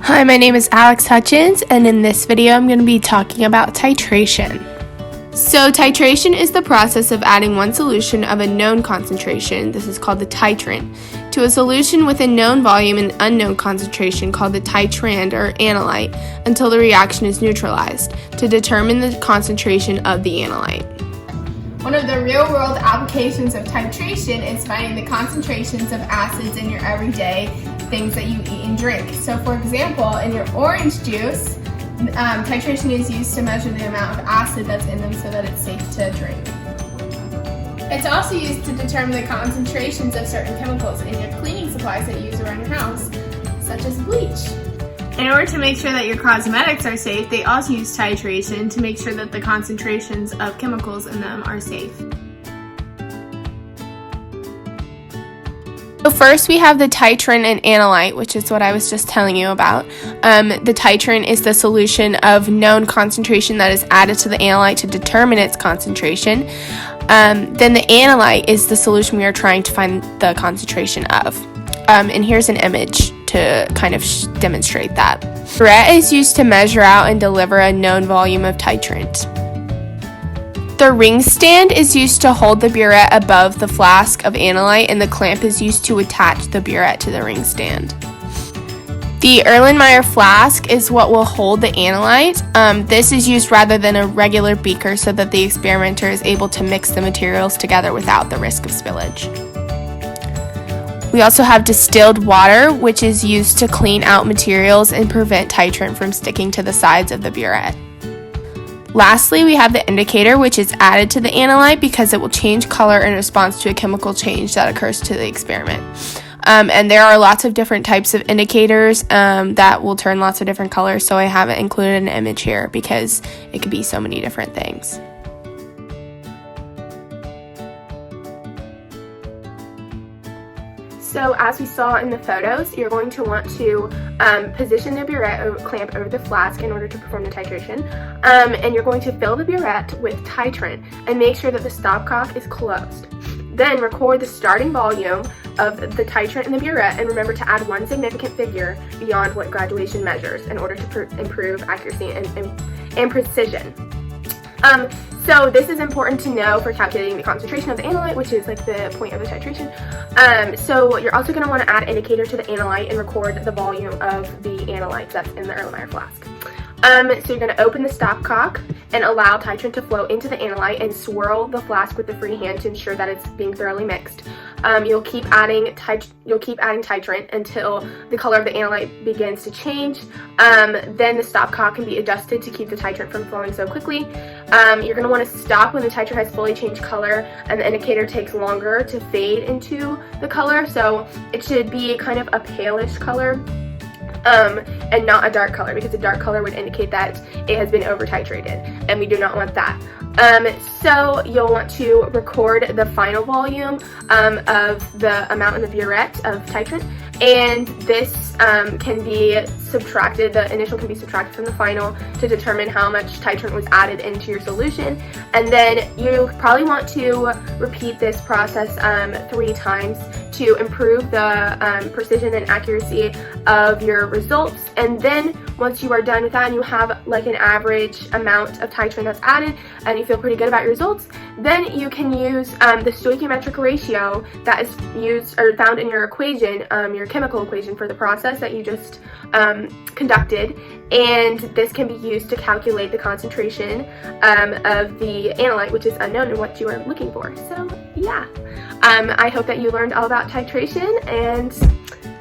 Hi, my name is Alex Hutchins, and in this video I'm going to be talking about titration. So titration is the process of adding one solution of a known concentration, this is called the titrant, to a solution with a known volume and unknown concentration called the titrand or analyte until the reaction is neutralized to determine the concentration of the analyte. One of the real-world applications of titration is finding the concentrations of acids in your everyday things that you eat and drink. So for example, in your orange juice, titration is used to measure the amount of acid that's in them so that it's safe to drink. It's also used to determine the concentrations of certain chemicals in your cleaning supplies that you use around your house, such as bleach. In order to make sure that your cosmetics are safe, they also use titration to make sure that the concentrations of chemicals in them are safe. So first we have the titrant and analyte, which is what I was just telling you about. The titrant is the solution of known concentration that is added to the analyte to determine its concentration. Then the analyte is the solution we are trying to find the concentration of. And here's an image to kind of demonstrate that. Burette is used to measure out and deliver a known volume of titrant. The ring stand is used to hold the burette above the flask of analyte, and the clamp is used to attach the burette to the ring stand. The Erlenmeyer flask is what will hold the analyte. This is used rather than a regular beaker so that the experimenter is able to mix the materials together without the risk of spillage. We also have distilled water, which is used to clean out materials and prevent titrant from sticking to the sides of the burette. Lastly, we have the indicator, which is added to the analyte because it will change color in response to a chemical change that occurs to the experiment. And there are lots of different types of indicators that will turn lots of different colors, so I haven't included an image here because it could be so many different things. So as we saw in the photos, you're going to want to position the burette or clamp over the flask in order to perform the titration. And you're going to fill the burette with titrant and make sure that the stopcock is closed. Then record the starting volume of the titrant in the burette and remember to add one significant figure beyond what graduation measures in order to improve accuracy and precision. So this is important to know for calculating the concentration of the analyte, which is like the point of the titration. So you're also going to want to add an indicator to the analyte and record the volume of the analyte that's in the Erlenmeyer flask. So you're going to open the stopcock and allow titrant to flow into the analyte and swirl the flask with the free hand to ensure that it's being thoroughly mixed. You'll keep adding titrant until the color of the analyte begins to change. Then the stopcock can be adjusted to keep the titrant from flowing so quickly. You're going to want to stop when the titrant has fully changed color and the indicator takes longer to fade into the color, so it should be kind of a palish color. And not a dark color, because a dark color would indicate that it has been over titrated, and we do not want that. So you'll want to record the final volume of the amount in the burette of titrant, and this can be subtracted, the initial can be subtracted from the final to determine how much titrant was added into your solution. And then you probably want to repeat this process 3 times to improve the precision and accuracy of your results. And then once you are done with that and you have like an average amount of titrant that's added and you feel pretty good about your results, then you can use the stoichiometric ratio that is used or found in your equation, your chemical equation for the process that you just conducted, and this can be used to calculate the concentration of the analyte, which is unknown and what you are looking for. So yeah, I hope that you learned all about titration, and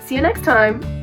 see you next time.